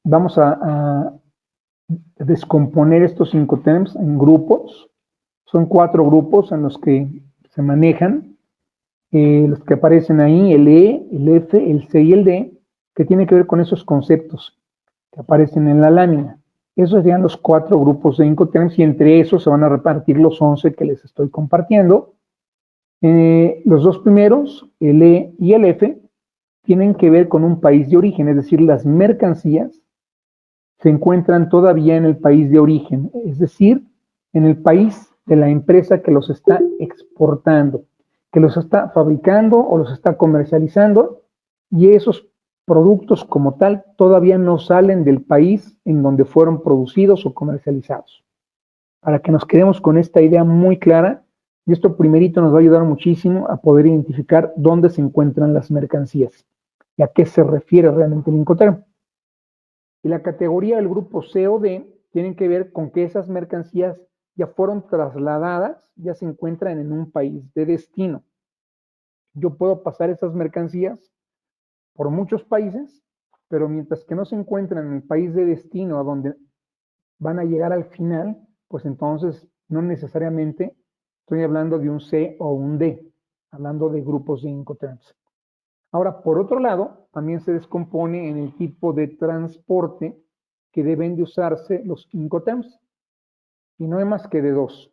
Vamos a descomponer estos Incoterms en grupos. Son 4 grupos en los que se manejan, los que aparecen ahí, el E, el F, el C y el D, que tiene que ver con esos conceptos que aparecen en la lámina. Esos serían los 4 grupos de Incoterms y entre esos se van a repartir los 11 que les estoy compartiendo. Los 2 primeros, el E y el F, tienen que ver con un país de origen, es decir, las mercancías se encuentran todavía en el país de origen, es decir, en el país de la empresa que los está exportando, que los está fabricando o los está comercializando, y esos productos como tal todavía no salen del país en donde fueron producidos o comercializados. Para que nos quedemos con esta idea muy clara, y esto primerito nos va a ayudar muchísimo a poder identificar dónde se encuentran las mercancías y a qué se refiere realmente el Incoterm. Y la categoría del grupo C o D tienen que ver con que esas mercancías ya fueron trasladadas, ya se encuentran en un país de destino. Yo puedo pasar esas mercancías por muchos países, pero mientras que no se encuentran en el país de destino a donde van a llegar al final, pues entonces no necesariamente estoy hablando de un C o un D, hablando de grupos de Incoterms. Ahora, por otro lado, también se descompone en el tipo de transporte que deben de usarse los Incoterms. Y no hay más que de 2.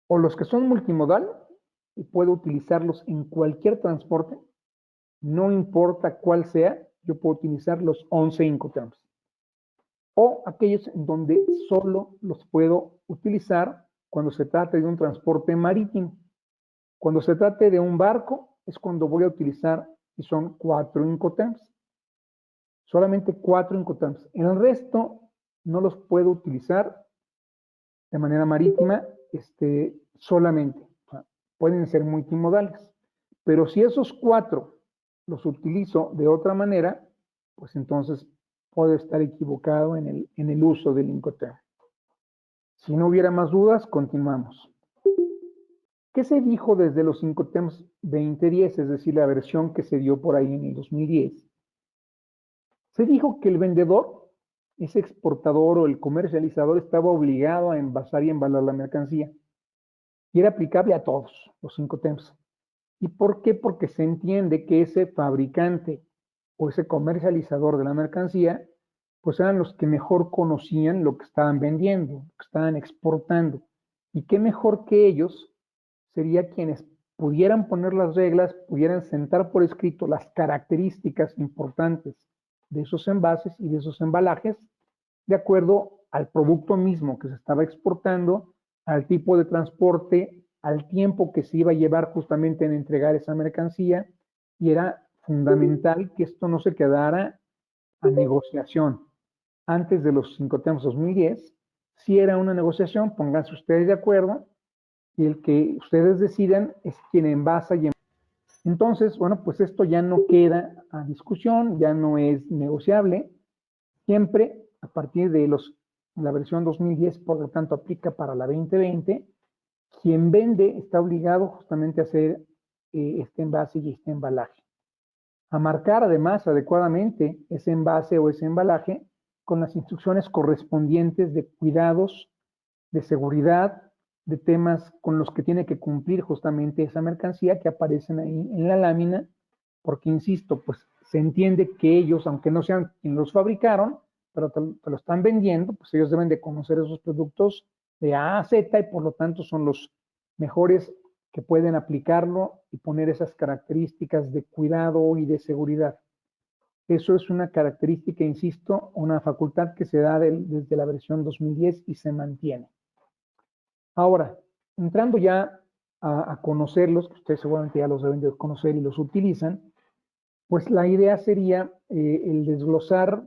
O los que son multimodal, y puedo utilizarlos en cualquier transporte, no importa cuál sea, yo puedo utilizar los 11 Incoterms. O aquellos en donde solo los puedo utilizar cuando se trate de un transporte marítimo. Cuando se trate de un barco, es cuando voy a utilizar, y son 4 Incoterms. Solamente 4 Incoterms. El resto no los puedo utilizar de manera marítima solamente. O sea, pueden ser multimodales. Pero si esos 4 los utilizo de otra manera, pues entonces puedo estar equivocado en el uso del Incoterm. Si no hubiera más dudas, continuamos. ¿Qué se dijo desde los Incoterms 2010, es decir, la versión que se dio por ahí en el 2010? Se dijo que el vendedor, ese exportador o el comercializador, estaba obligado a envasar y embalar la mercancía. Y era aplicable a todos los Incoterms. ¿Y por qué? Porque se entiende que ese fabricante o ese comercializador de la mercancía, pues eran los que mejor conocían lo que estaban vendiendo, lo que estaban exportando. Y qué mejor que ellos sería quienes pudieran poner las reglas, pudieran sentar por escrito las características importantes de esos envases y de esos embalajes, de acuerdo al producto mismo que se estaba exportando, al tipo de transporte, al tiempo que se iba a llevar justamente en entregar esa mercancía, y era fundamental que esto no se quedara a negociación. Antes de los Incoterms 2010, si era una negociación, pónganse ustedes de acuerdo, y el que ustedes decidan es quien envasa y entonces, bueno, pues esto ya no queda a discusión, ya no es negociable. Siempre a partir de la versión 2010, por lo tanto, aplica para la 2020. Quien vende está obligado justamente a hacer este envase y este embalaje. A marcar además adecuadamente ese envase o ese embalaje con las instrucciones correspondientes de cuidados, de seguridad, de temas con los que tiene que cumplir justamente esa mercancía que aparecen ahí en la lámina, porque insisto, pues se entiende que ellos, aunque no sean quienes los fabricaron, pero te lo están vendiendo, pues ellos deben de conocer esos productos de A a Z y por lo tanto son los mejores que pueden aplicarlo y poner esas características de cuidado y de seguridad. Eso es una característica, insisto, una facultad que se da desde la versión 2010 y se mantiene. Ahora, entrando ya a conocerlos, que ustedes seguramente ya los deben de conocer y los utilizan, pues la idea sería el desglosar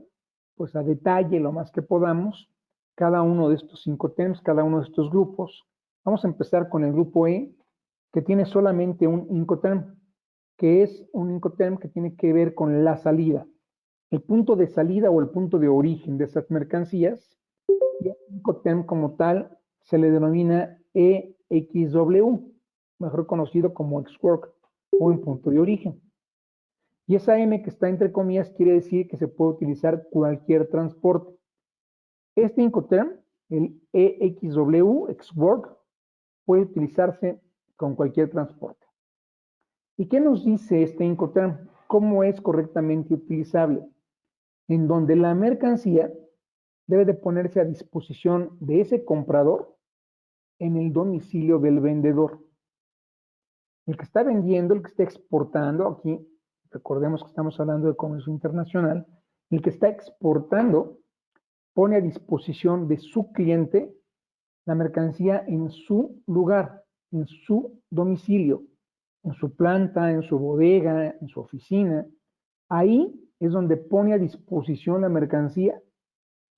pues a detalle lo más que podamos cada uno de estos Incoterms, cada uno de estos grupos. Vamos a empezar con el grupo E, que tiene solamente un Incoterm, que es un Incoterm que tiene que ver con la salida, el punto de salida o el punto de origen de esas mercancías. Y el Incoterm como tal se le denomina EXW, mejor conocido como ex-work o en punto de origen. Y esa M que está entre comillas quiere decir que se puede utilizar cualquier transporte. Este Incoterm, el EXW, XWork, puede utilizarse con cualquier transporte. ¿Y qué nos dice este Incoterm? ¿Cómo es correctamente utilizable? En donde la mercancía debe de ponerse a disposición de ese comprador en el domicilio del vendedor. El que está vendiendo, el que está exportando, aquí recordemos que estamos hablando de comercio internacional, el que está exportando pone a disposición de su cliente la mercancía en su lugar, en su domicilio, en su planta, en su bodega, en su oficina. Ahí es donde pone a disposición la mercancía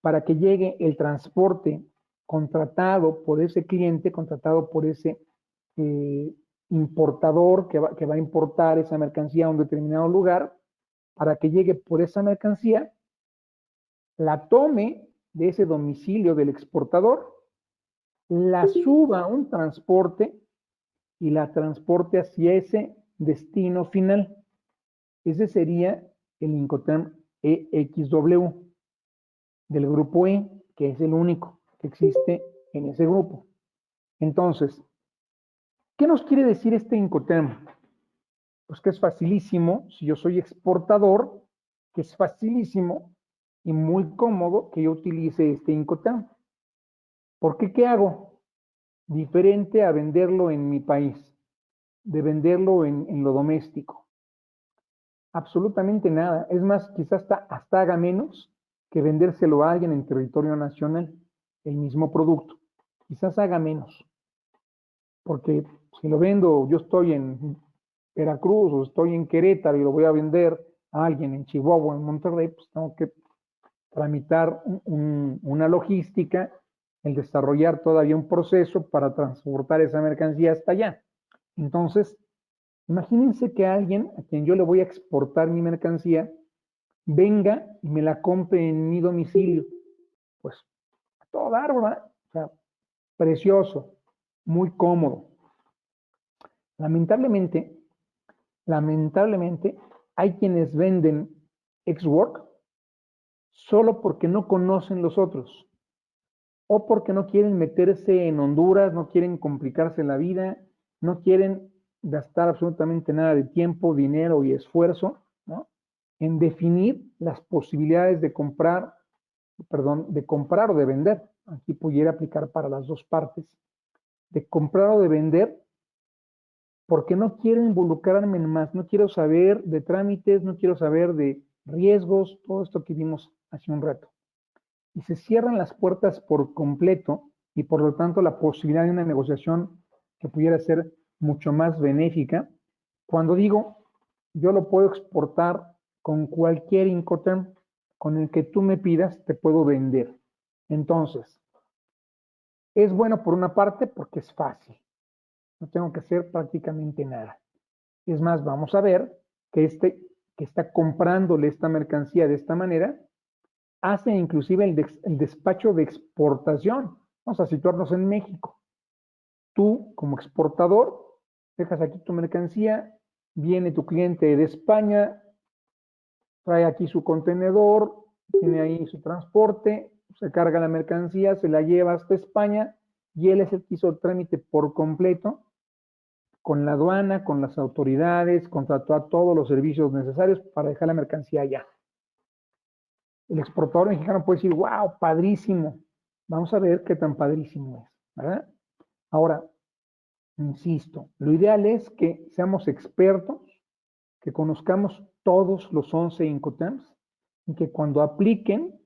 para que llegue el transporte contratado por ese cliente, contratado por ese importador que va a importar esa mercancía a un determinado lugar, para que llegue por esa mercancía, la tome de ese domicilio del exportador, la suba a un transporte y la transporte hacia ese destino final. Ese sería el Incoterm EXW del grupo E, que es el único que existe en ese grupo. Entonces, ¿qué nos quiere decir este Incoterm? Pues que es facilísimo, si yo soy exportador, que es facilísimo y muy cómodo que yo utilice este Incoterm. ¿Por qué? ¿Qué hago? Diferente a venderlo en mi país, de venderlo en lo doméstico. Absolutamente nada. Es más, quizás hasta haga menos que vendérselo a alguien en territorio nacional, el mismo producto. Quizás haga menos. Porque si lo vendo, yo estoy en Veracruz o estoy en Querétaro y lo voy a vender a alguien en Chihuahua o en Monterrey, pues tengo que tramitar una logística, el desarrollar todavía un proceso para transportar esa mercancía hasta allá. Entonces, imagínense que alguien a quien yo le voy a exportar mi mercancía venga y me la compre en mi domicilio. Pues a todo dar, ¿verdad? O sea, precioso, muy cómodo. Lamentablemente, hay quienes venden XWork solo porque no conocen los otros o porque no quieren meterse en Honduras, no quieren complicarse la vida, no quieren gastar absolutamente nada de tiempo, dinero y esfuerzo, ¿no? En definir las posibilidades de comprar, de comprar o de vender. Aquí pudiera aplicar para las dos partes, de comprar o de vender, porque no quiero involucrarme en más, no quiero saber de trámites, no quiero saber de riesgos, todo esto que vimos hace un rato. Y se cierran las puertas por completo y por lo tanto la posibilidad de una negociación que pudiera ser mucho más benéfica. Cuando digo, yo lo puedo exportar con cualquier Incoterm, con el que tú me pidas, te puedo vender. Entonces, es bueno por una parte porque es fácil. No tengo que hacer prácticamente nada. Es más, vamos a ver que que está comprándole esta mercancía de esta manera, hace inclusive el despacho de exportación. Vamos a situarnos en México. Tú, como exportador, dejas aquí tu mercancía, viene tu cliente de España, trae aquí su contenedor, tiene ahí su transporte, se carga la mercancía, se la lleva hasta España y él es el que hizo el trámite por completo con la aduana, con las autoridades, contrató a todos los servicios necesarios para dejar la mercancía allá. El exportador mexicano puede decir, wow, padrísimo. Vamos a ver qué tan padrísimo es, ¿verdad? Ahora, insisto, lo ideal es que seamos expertos, que conozcamos todos los 11 Incoterms y que cuando apliquen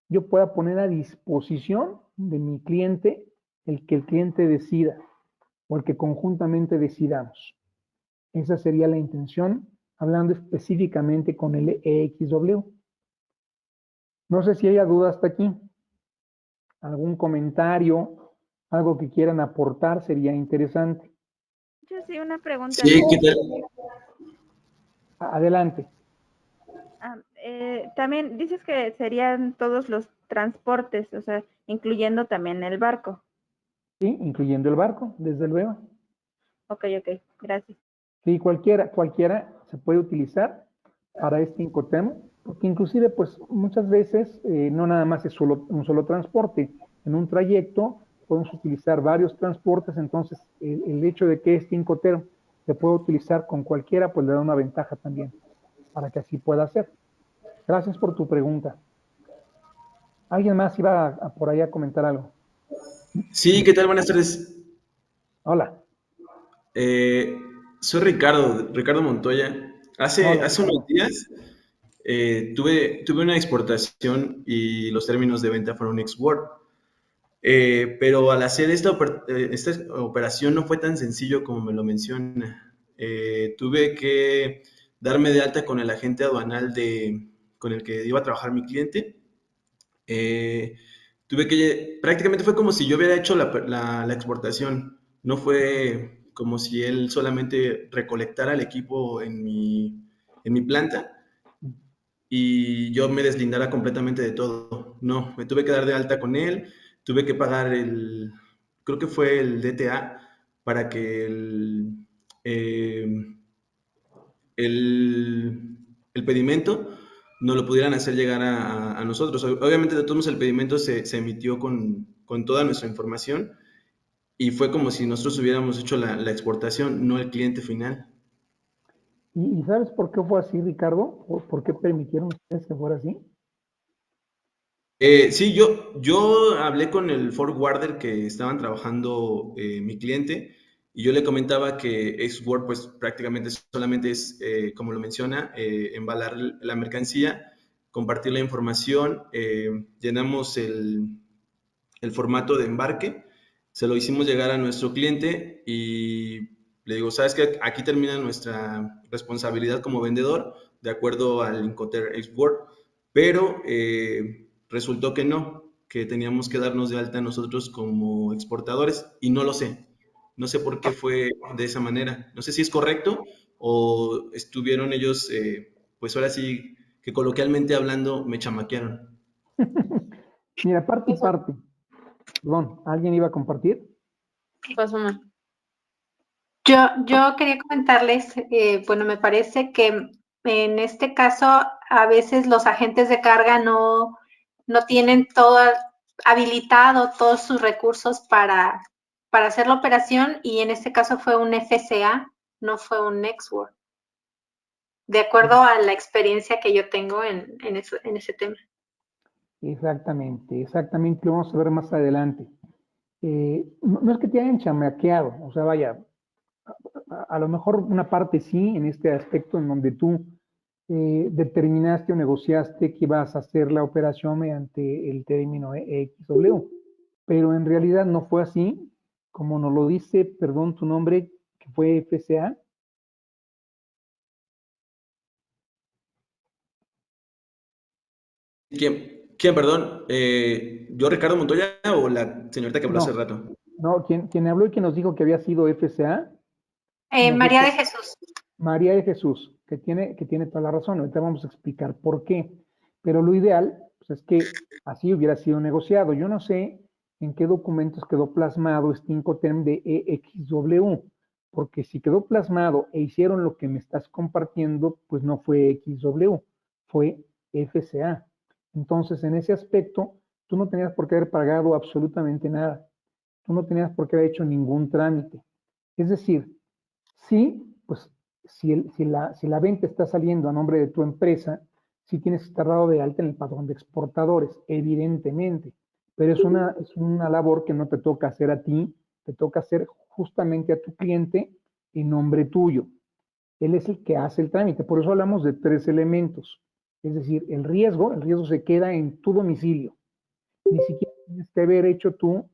yo pueda poner a disposición de mi cliente el que el cliente decida o el que conjuntamente decidamos. Esa sería la intención, hablando específicamente con el EXW. No sé si haya duda hasta aquí. ¿Algún comentario? Algo que quieran aportar sería interesante. Yo sí, una pregunta. Sí, ¿qué tal? Adelante. También dices que serían todos los transportes, o sea, incluyendo también el barco. Sí, incluyendo el barco, desde luego. Ok, gracias. Sí, cualquiera se puede utilizar para este Incoterm, porque inclusive pues muchas veces no nada más es un solo transporte. En un trayecto podemos utilizar varios transportes, entonces el hecho de que este Incoterm se pueda utilizar con cualquiera, pues le da una ventaja también, para que así pueda ser. Gracias por tu pregunta. ¿Alguien más iba por ahí a comentar algo? Sí, ¿qué tal? Buenas tardes. Hola, Eh, soy Ricardo Montoya. hola Hace unos Ricardo. días tuve una exportación y los términos de venta fueron ex-Word. Pero al hacer esta operación no fue tan sencillo como me lo menciona. Tuve que darme de alta con el agente aduanal con el que iba a trabajar mi cliente. Eh, prácticamente fue como si yo hubiera hecho la exportación. No fue como si él solamente recolectara el equipo en mi planta y yo me deslindara completamente de todo. No, me tuve que dar de alta con él, tuve que pagar creo que fue el DTA para que eh, el pedimento no lo pudieran hacer llegar a nosotros. Obviamente, de todos modos, el pedimento se emitió con toda nuestra información y fue como si nosotros hubiéramos hecho la exportación, no el cliente final. ¿Y sabes por qué fue así, Ricardo? ¿Por qué permitieron ustedes que fuera así? Sí, yo hablé con el forwarder que estaban trabajando mi cliente y yo le comentaba que Xword pues prácticamente solamente es, como lo menciona, embalar la mercancía, compartir la información, llenamos el formato de embarque, se lo hicimos llegar a nuestro cliente y le digo, ¿sabes qué? Aquí termina nuestra responsabilidad como vendedor, de acuerdo al Incoterm Export, pero resultó que no, que teníamos que darnos de alta nosotros como exportadores y no lo sé. No sé por qué fue de esa manera. No sé si es correcto o estuvieron ellos, pues ahora sí, que coloquialmente hablando, me chamaquearon. Mira, parte y parte. Perdón, ¿alguien iba a compartir? Pasó mal. Yo quería comentarles, bueno, me parece que en este caso a veces los agentes de carga no tienen todo habilitado todos sus recursos para hacer la operación y en este caso fue un FCA, no fue un Nextwork, de acuerdo a la experiencia que yo tengo en ese tema. Exactamente, exactamente, lo vamos a ver más adelante. No es que te hayan chamaqueado, o sea, vaya, a lo mejor una parte sí, en este aspecto en donde tú determinaste o negociaste que ibas a hacer la operación mediante el término XW, pero en realidad no fue así, como nos lo dice, perdón, tu nombre, que fue FCA. ¿Quién, perdón? ¿Yo, Ricardo Montoya, o la señorita que habló hace No, rato? no, quien habló y quien nos dijo que había sido FCA, nos María dijo de Jesús. María de Jesús, que tiene toda la razón. Ahorita vamos a explicar por qué. Pero lo ideal pues, es que así hubiera sido negociado. Yo no sé en qué documentos quedó plasmado este Incoterm de EXW, porque si quedó plasmado e hicieron lo que me estás compartiendo, pues no fue XW, fue FCA. Entonces, en ese aspecto, tú no tenías por qué haber pagado absolutamente nada. Tú no tenías por qué haber hecho ningún trámite. Es decir, sí, pues si la venta está saliendo a nombre de tu empresa, sí tienes que estar dado de alta en el padrón de exportadores, evidentemente, pero es una labor que no te toca hacer a ti, te toca hacer justamente a tu cliente en nombre tuyo. Él es el que hace el trámite, por eso hablamos de tres elementos. Es decir, el riesgo se queda en tu domicilio. Ni siquiera tienes que haber hecho tú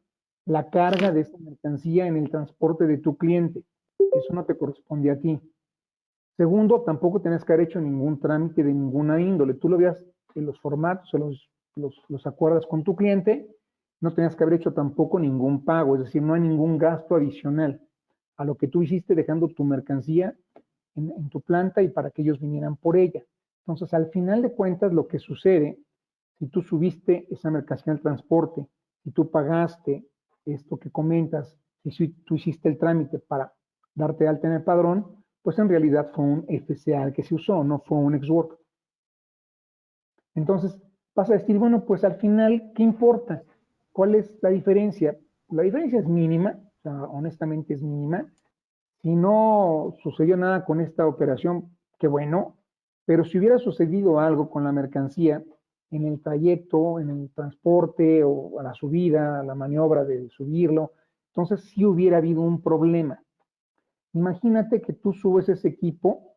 la carga de esa mercancía en el transporte de tu cliente. Eso no te corresponde a ti. Segundo, tampoco tienes que haber hecho ningún trámite de ninguna índole. Tú lo veas en los formatos, los acuerdas con tu cliente, no tenías que haber hecho tampoco ningún pago, es decir, no hay ningún gasto adicional a lo que tú hiciste dejando tu mercancía en tu planta y para que ellos vinieran por ella. Entonces, al final de cuentas, lo que sucede, si tú subiste esa mercancía al transporte, si tú pagaste esto que comentas, si tú hiciste el trámite para darte alta en el padrón, pues en realidad fue un FCA el que se usó, no fue un XWork. Entonces vas a decir, bueno, pues al final, ¿qué importa? ¿Cuál es la diferencia? La diferencia es mínima, o sea, honestamente es mínima. Si no sucedió nada con esta operación, qué bueno, pero si hubiera sucedido algo con la mercancía en el trayecto, en el transporte o a la subida, a la maniobra de subirlo, entonces sí hubiera habido un problema. Imagínate que tú subes ese equipo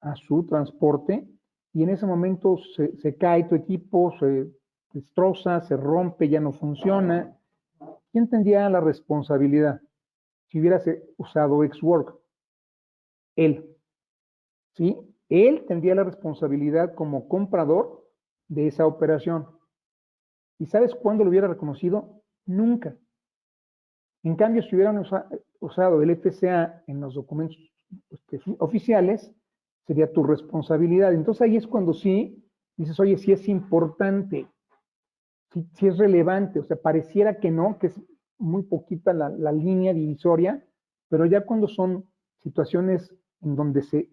a su transporte y en ese momento se cae tu equipo, se destroza, se rompe, ya no funciona. ¿Quién tendría la responsabilidad si hubieras usado XWork? Él, ¿sí? Él tendría la responsabilidad como comprador de esa operación. ¿Y sabes cuándo lo hubiera reconocido? Nunca. En cambio, si hubieran usado el FCA en los documentos oficiales, sería tu responsabilidad. Entonces ahí es cuando sí dices, oye, sí es importante, sí es relevante, o sea, pareciera que no, que es muy poquita la línea divisoria, pero ya cuando son situaciones en donde se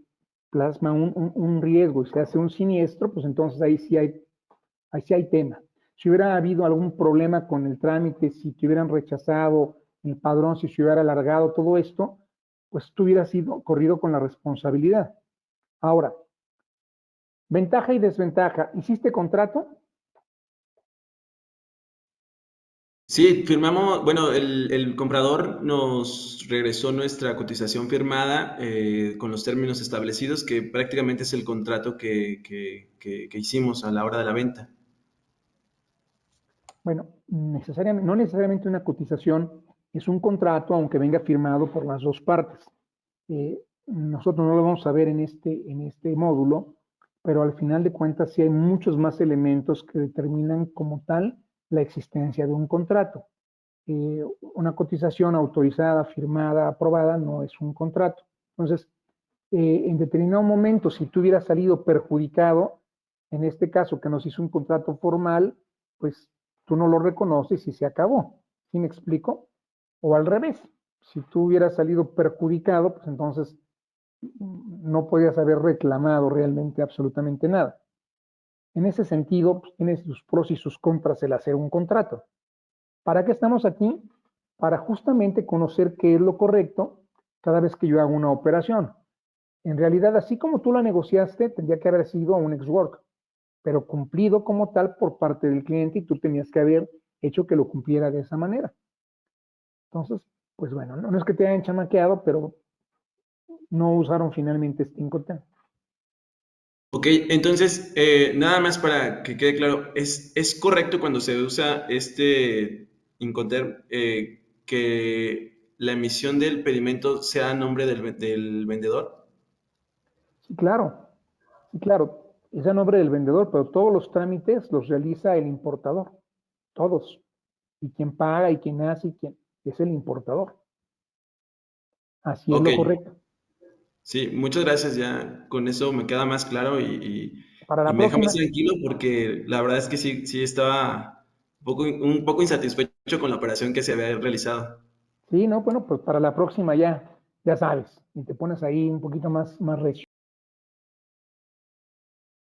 plasma un riesgo y se hace un siniestro, pues entonces ahí sí hay tema. Si hubiera habido algún problema con el trámite, si te hubieran rechazado el padrón, si se hubiera alargado todo esto, pues tú hubieras sido corrido con la responsabilidad. Ahora, ventaja y desventaja. ¿Hiciste contrato? Sí, firmamos, bueno, el comprador nos regresó nuestra cotización firmada con los términos establecidos, que prácticamente es el contrato que hicimos a la hora de la venta. Bueno, no necesariamente una cotización es un contrato, aunque venga firmado por las dos partes. Nosotros no lo vamos a ver en este módulo, pero al final de cuentas sí hay muchos más elementos que determinan como tal la existencia de un contrato. Una cotización autorizada, firmada, aprobada, no es un contrato. Entonces, en determinado momento, si tú hubieras salido perjudicado, en este caso que nos hizo un contrato formal, pues tú no lo reconoces y se acabó. ¿Sí me explico? O al revés, si tú hubieras salido perjudicado, pues entonces no podías haber reclamado realmente absolutamente nada. En ese sentido, pues, tiene sus pros y sus contras el hacer un contrato. ¿Para qué estamos aquí? Para justamente conocer qué es lo correcto cada vez que yo hago una operación. En realidad, así como tú la negociaste, tendría que haber sido un XWork, pero cumplido como tal por parte del cliente y tú tenías que haber hecho que lo cumpliera de esa manera. Entonces, pues bueno, no es que te hayan chamaqueado, pero no usaron finalmente este Incoterm. Ok, entonces, nada más para que quede claro, ¿es correcto cuando se usa este Incoterm que la emisión del pedimento sea a nombre del vendedor? Sí, claro, es a nombre del vendedor, pero todos los trámites los realiza el importador, todos. Y quien paga y quien hace y quien es el importador. Así es Ok, lo correcto. sí, muchas gracias, ya con eso me queda más claro Para y la me deja más próxima, tranquilo porque la verdad es que sí estaba un poco insatisfecho con la operación que se había realizado. sí, no, bueno, pues para la próxima ya sabes, y te pones ahí un poquito más recio.